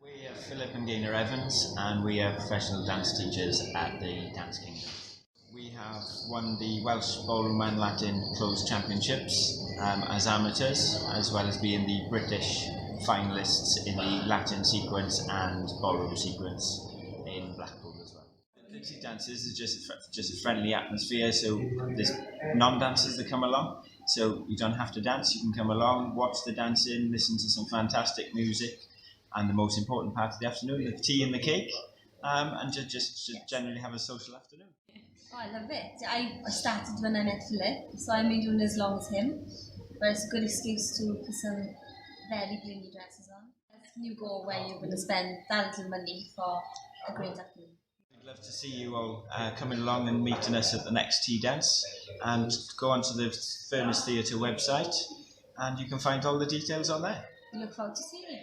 We are Phillip and Gaynor Evans, and we are professional dance teachers at the Dance Kingdom. We have won the Welsh Ballroom and Latin Closed Championships as amateurs, as well as being the British finalists in the Latin sequence and Ballroom sequence in Blackpool as well. The Tea Dances is just a friendly atmosphere, so there's non-dancers that come along, so you don't have to dance, you can come along, watch the dancing, listen to some fantastic music, and the most important part of the afternoon, the tea and the cake, and just generally have a social afternoon. Oh, I love it. I started when I met Phillip, so I've been doing it as long as him. But it's a good excuse to put some very blingy dresses on. You go where you're going to spend that little money for a great afternoon. We'd love to see you all coming along and meeting us at the next tea dance, and go onto the Ffwrnes Theatre website, and you can find all the details on there. We look forward to seeing you.